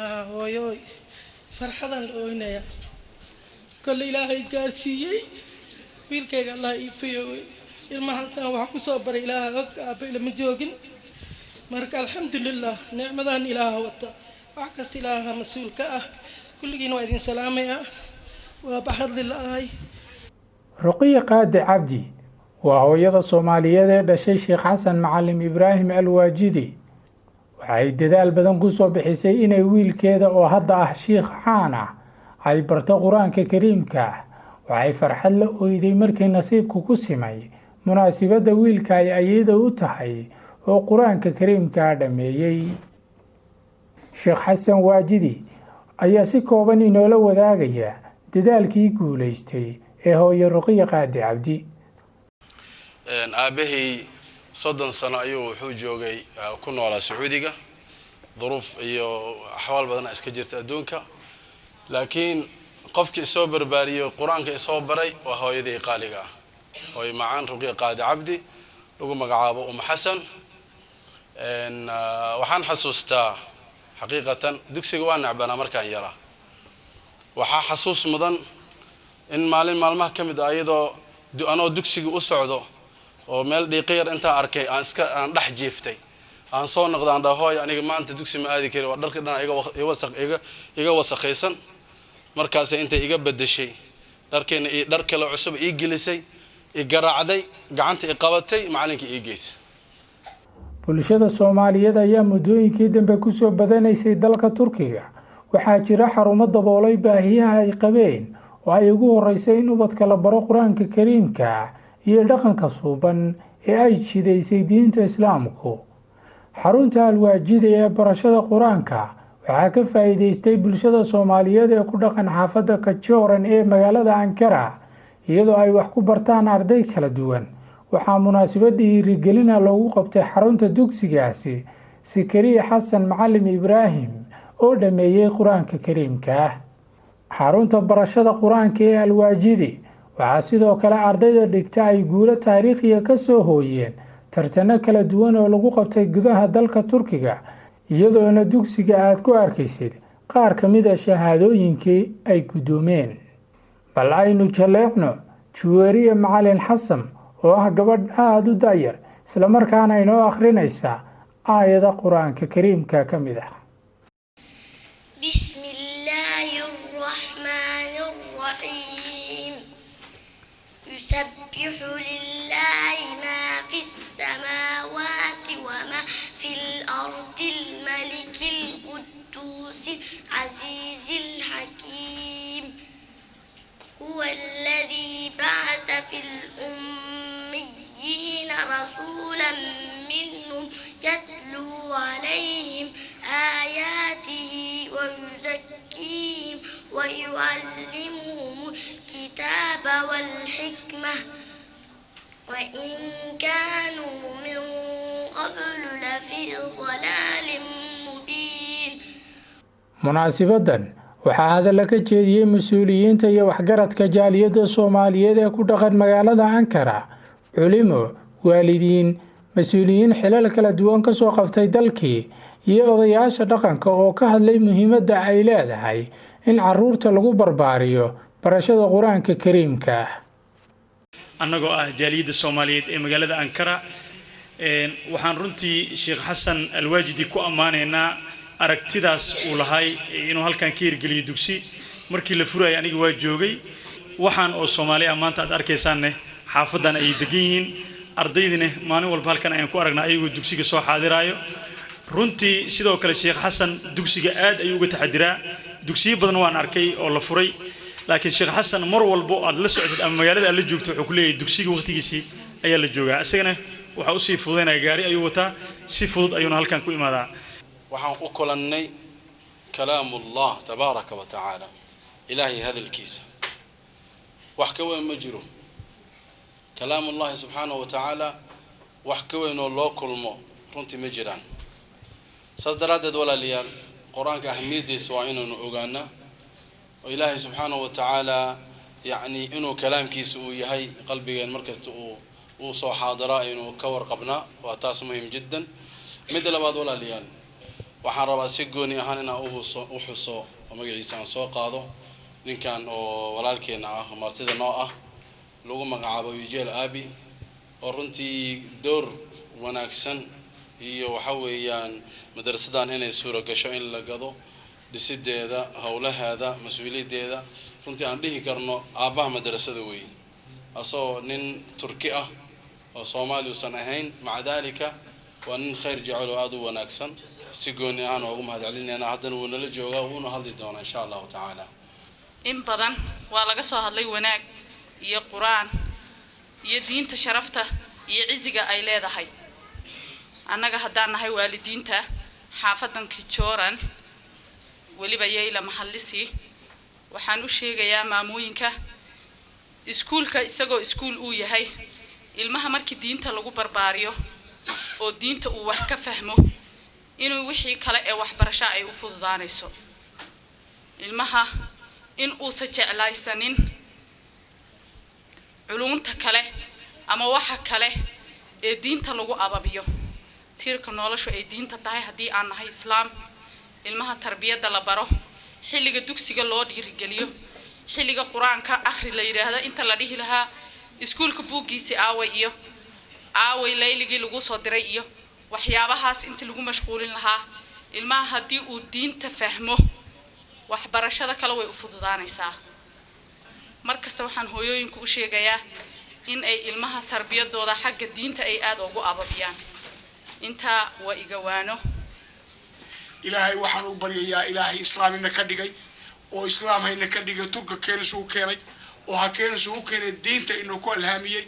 hooyo farxadan ooynaya kol ilaahay gaarsiiyay wiilkayga Allah ii fiyoy ilmahaasaan wax ku soo baray ilaahay og aabay ma joogin marka alxamdulillah nicmadan ilaahay wata wax kasta ilaahay mas'uul ka ah kulligiina waa idin salaamaya waa baxadilaahay Ruqiya Qaadi Cabdi waa hooyada Soomaaliyeed ee dhashay Sheekh Xasan Macallim Ibraahim Alwaajidi waxay dadaal badan ku soo bixisay inay wiilkeeda oo hadda ah sheekh caan ah ay barto Quraanka Kariimka waxay farxad la ooyday markii nasiibku ku simay munaasabada wiilka ay ayada u tahay oo Quraanka Kariimka dhameeyay Sheekh Xasan Waajidi ayaa si kooban inoola wadaagaya dadaalkii guuleystay ee hooyo Ruqiya Qaadi Cabdi aabahay 30 sano ayuu wuxuu joogay ku noolaa Sacuudiga duruuf iyo xawaal badan iska jirta adduunka laakiin qofkii soo barbaariyay Quraanka soo baray waa hooyadii qaaliga hooyo macaan Ruqiya Qaadi Cabdi lagu magacaabo Xasan waxaan xasuustaa xaqiiqatan dugsiga waan nacbana markaan yaraa waxa xasuus mudan in maalmaha kamid ah iyadoo anoo dugsiga u socdo oo meel dhiiqyar inta arkay aan dhex jiiftay aan soo noqdaan dhahooy aniga maanta dugsi ma aadi kari waa dharka dhan iga wasaqaysan markaas inta iga bedeshay dharkeena iyo dhar kale cusub ii gelisay i garaacday gacanta i qabatay macalinka ii geysay bulshada Soomaaliyeed ayaa muddooyinkii dambe ku soo badanaysay dalka Turkiga waxaa jira xarumo daboolay baahiyaha ay qabeen oo ay ugu horeysay in ubadka la baro Quraanka Kariimka iyo dhaqanka suuban ee ay jideysay diinta Islaamku xarunta Alwaajidi ee barashada Quraanka waxaa ka faa'iideystay bulshada Soomaaliyeed ee ku dhaqan xaafadda Kajoran ee magaalada Ankara iyadoo ay wax ku bartaan arday kala duwan waxaa munaasabad dhiirigelin loogu qabtay xarunta dugsigaasi Sakariya Xasan Macallim Ibraahim oo dhameeyay Quraanka Kariimka xarunta barashada Quraanka ee Alwaajidi waxaa sidoo kale ardayda dhigta ay guulo taariikhiya ka soo hooyeen tartano kala duwan oo lagu qabtay gudaha dalka Turkiga iyadoona dugsiga aad ku arkaysid qaar kamid ah shahaadooyinkii ay gudoomeen bal aynu jaleecno Juwariya Macalin Xasan oo ah gabadh aad u daayar isla markaana inoo akhrinaysa aayada Quraanka Kariimka kamid ah يسبح لله ما في السماوات وما في الأرض الملك القدوس العزيز الحكيم هو الذي بعث في الأميين رسولا منهم يتلو عليهم آياته ويزكيهم ويعلمهم الكتاب والحكمة وإن كانوا من قبل لفي ضلال مبين مناسبة waxaa hadal ka jeediyay mas'uuliyiinta iyo waxgaradka jaaliyadda Soomaaliyeed ee ku dhaqan magaalada Ankara culimo waalidiin mas'uuliyiin xilal kala duwan ka soo qabtay dalkii iyo odayaasha dhaqanka oo ka hadlay muhiimadda ay leedahay in caruurta lagu barbaariyo barashada Quraanka Kariimka annagoo ah jaaliyadda Soomaaliyeed ee magaalada Ankara waxaan runtii Sheekh Xasan Alwaajidi ku amaaneynaa aragtidaas uu lahay inuu halkan ka hirgeliyo dugsi markii la furay aniga waa joogay waxaan oo Soomaali ah maanta aad arkaysaan xaafadan ay degan yihiin ardaydina maalin walba halkan ayaan ku aragnaa ayagoo dugsiga soo xaadiraayo runtii sidoo kale Sheekh Xasan dugsiga aad ayuu uga taxadiraa dugsiyo badan waan arkay oo la furay laakiin Sheekh Xasan mar walba aad la socotid ama magaalada aad la joogto wuxuu ku leeyahay dugsiga waqtigiisii ayaa la joogaa isagana waxa uu sii fududeynaa gaari ayuu wataa si fudud ayuuna halkan ku imaadaa waxaan u kulannay kalaamullah tabaaraka wa tacaala ilaahay hadalkiisa wax ka weyn ma jiro kalaamullah subhanahu wa tacaala wax ka weyn oo loo kulmo runtii ma jiraan saas daraadeed walaalayaal quraanka ahmiyadiisa waa inuu ogaana oo ilaahay subhanahu wa tacaala يعني إنه كلام كيس ويهي قلبي المركز وصو حاضرة إنه كور قبنا وأتاس مهم جدا مثل بعض ولا ليال waxaan rabaa si gooni ahaan inaan u xuso oo magaciisa aan soo qaado ninkan oo walaalkeena ah martida noo ah lagu magacaabo Yujeel Abi oo runtii door wanaagsan iyo waxa weeyaan madrasadan inay suura gasho in la gado dhisideeda hawlaheeda mas'uuliyadeeda runtii aan dhihi karno aabaha madrasada weyn asoo nin Turki ah oo Soomaali usan ahayn macdaalika waa nin khayr jecel oo aad u wanaagsan si gooni ahaan ugu mahadcelinayna haddana wuu nala joogaa wuuna hadli doonaa insha Allah ta'ala in badan waa laga soo hadlay wanaag iyo quraan iyo diinta sharafta iyo ciziga ay leedahay annaga haddaan nahay waalidiinta xaafadan Kijooran waliba yeela mahallisi waxaan u sheegayaa maamooyinka iskuulka isagoo iskuul uu yahay ilmaha markii diinta lagu barbaariyo oo diinta uu wax ka fahmo inuu wixii kale ee waxbarasho ay u fududaanayso ilmaha in uu sajeclaysanin culumta kale ama waxa kale ee diinta lagu ababiyo tiirka noloshu ay diinta tahay hadii aan nahay islaam ilmaha tarbiyada la baro xilliga dugsiga loo dhiirigeliyo xilliga quraanka akhri la yiraahdo inta la dhihi lahaa iskuulka buugiisi aaway layligii lagu soo diray iyo waxyaabahaas inta lagu mashquulin lahaa ilmaha hadii uu diinta fahmo waxbarashada kale way u fududaanaysaa markasta waxaan hooyooyinku u sheegayaa in ay ilmaha tarbiyadooda xagga diinta ay aad ugu ababiyaan inta waa iga waano ilaahay waxaan u baryayaa ilaahay islaamina ka dhigay oo islaamhayna ka dhigay turka keenaysu keenay oo ha keenaysu keenay diinta inuu ku alhaamiyay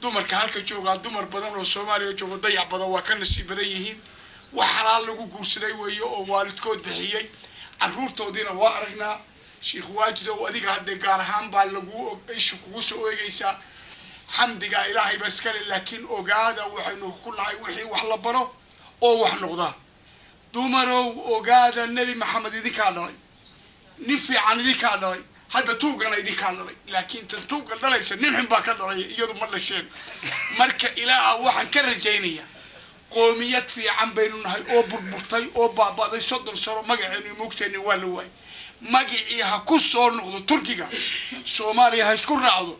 dumarka halka jooga dumar badan oo Soomaaliya jooga dayac badan waa ka nasiib badan yihiin wax xalaal lagu guursaday weeyo oo waalidkood bixiyay caruurtoodina waa aragnaa sheekh waajid oo adiga hadda gaar ahaan baa lagu ishu kugu soo eegaysaa xamdiga ilaahay bas kale laakiin ogaada waxaynu ku nahay wixii wax la baro oo wax noqda dumarow ogaada nabi maxamed idinka dhalay nin fiican idinka dhalay hadda tuugana idinka dhalay laakiin tan tuuga dhalaysa nin xun baa ka dhalay iyadu ma dhasheen marka ilaaha waxaan ka rajaynayaa qoomiyad fiican baynu nahay oo burburtay oo baabaday 30 sano magaceenu moogteeni waa la waay magicii ha ku soo noqdo Turkiga Soomaaliya ha isku raacdo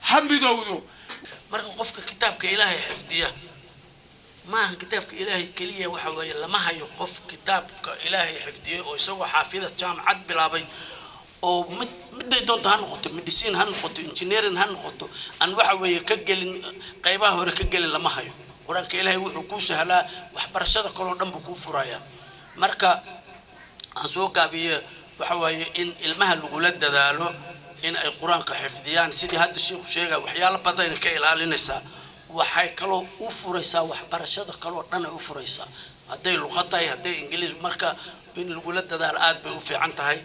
hamidowdo marka qofka kitaabka Ilaahay xifdiya ma kitaabka Ilaahay kaliya waxa weeye lama hayo qof kitaabka Ilaahay xifdiyo oo isagoo xaafida jaamacad bilaabay oo midday doonto ha noqoto medicine ha noqoto engineering ha noqoto aan waxa weeye ka gelin qaybaha hore ka gelin lama hayo quraanka Ilaahay wuxuu ku sahlaa waxbarashada kale oo dhan buu ku furayaa marka aan soo gaabiyo waxa weeye in ilmaha lagu la dadaalo in ay quraanka xifdiyaan sidii hadda sheekhu sheegay waxyaalo badan ka ilaalinaysa waxay kaloo u furaysaa waxbarashada kale oo dhan ay u furaysaa haday luqadda haday ingiriis marka in lagu la dadaalo aad bay u fiican tahay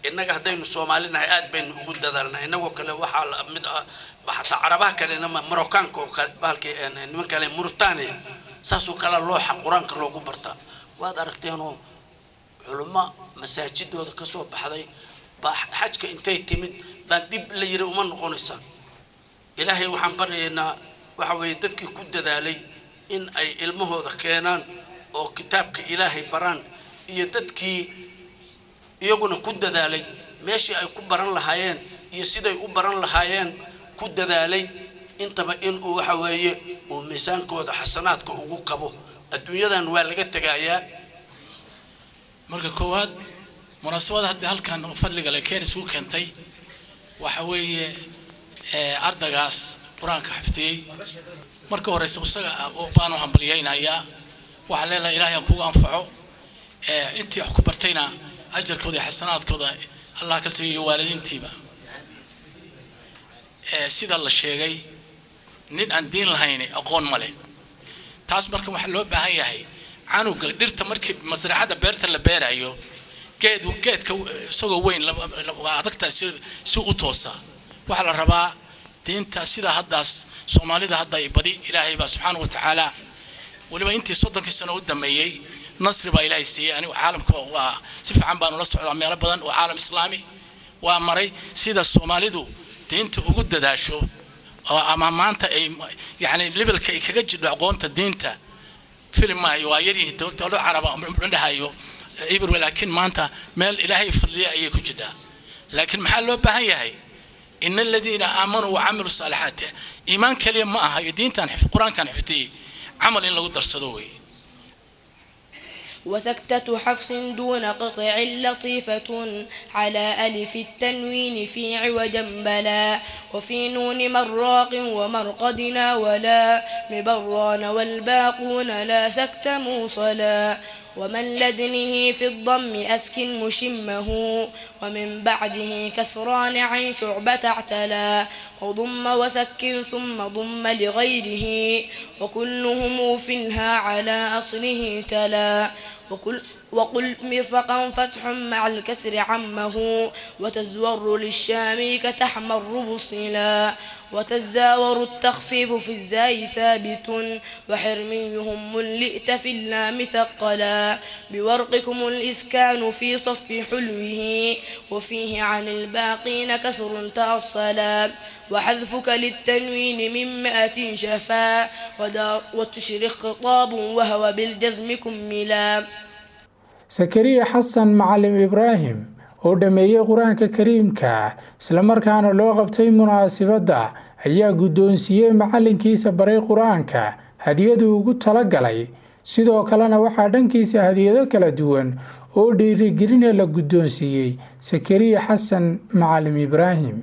innaga hadaynu Soomaalinahay aad baynu ugu dadaalnaa inagoo kale waxa la mid ah waxa carabaha kale Marookaanka oo baalkii niman kale Mauritania saasoo kala loo xaq quraanka loogu barta waad aragteenoo culumma masaajidooda ka soo baxday xajka intay timid baan dib la yiri uma noqonaysa ilaahay waxaan baryaynaa waxa weeye dadkii ku dadaalay in ay ilmahooda keenaan oo kitaabka Ilaahay baraan iyo dadkii iyaguna ku dadaalay meeshii ay ku baran lahaayeen iyo siday u baran lahaayeen ku dadaalay intaba in uu waxa weeye oo miisaankooda xasanaadka ugu kabo adduunyadan waa laga tagayaa marka koowaad munaasabada hadda halkan fadliga la keenay soo keentay waxa weeye ardagaas quraanka xaftiyay marka hore isaga oo baan u hambaliyaynayaa waxa leeyahay Ilaahay ku anfaco intii wax ku bartayna ajarkooda xasanaadkooda Allah ka siiyo waalidiintiiba sida la sheegay nin aan diin lahayn aqoon male taas marka waxa loo baahan yahay canuga dhirta markii masraacada beerta la beerayo geedka isagoo weyn waa adagta si u toosa waxa la rabaa diinta sida haddaas Soomaalida hadda ay badi Ilaahay ba subhanahu wa ta'ala waliba intii 30 sano u dhameeyay nasri ba Ilaahay siiyay ani caalamka waa si fiican baan ula socdaa meel badan oo caalam islaami waa maray sida Soomaalidu diinta ugu dadaasho oo ama maanta ay yani levelka ay kaga jiro aqoonta diinta filim ma iyo ayari dawladda carab dhahayo إبر ولكن ما أنت مال إلهي فضلية أي كجدا لكن محل بهاي هي إن الذين آمنوا وعملوا الصالحات إيمان كلمة معها يدين تنحف القرآن كان حفتي عمل إن لو درسدوي وسكتة حفص دون قطع لطيفة على ألف التنوين في عوجا بلا وفي نون مراق ومرقدنا ولا مبران والباقون لا سكت موصلا ومن لدنه في الضم أسكن مشمه ومن بعده كسران عن شعبة اعتلى وضم وسكن ثم ضم لغيره وكلهم فيها على أصله تلا وقل مرفقا فتح مع الكسر عمه وتزور للشام كتحمر بصلا وتزاور التخفيف في الزاي ثابت وحرميهم ملئت في اللام ثقلا بورقكم الإسكان في صف حلوه وفيه عن الباقين كسر تأصلا وحذفك للتنوين من 100 شفا وتشرق خطاب وهو بالجزم كملا سكريا حسن معلم إبراهيم oo dhameeyay quraanka kariimka isla markaana loo qabtay munaasabada ayaa guddoonsiiyay macalinkiisa baray quraanka hadiyadu ugu tala galay sidoo kalena waxa dhankiisa hadiyado kala duwan oo dhiirigelin la guddoonsiiyay Sakariya Xasan Macallim Ibrahim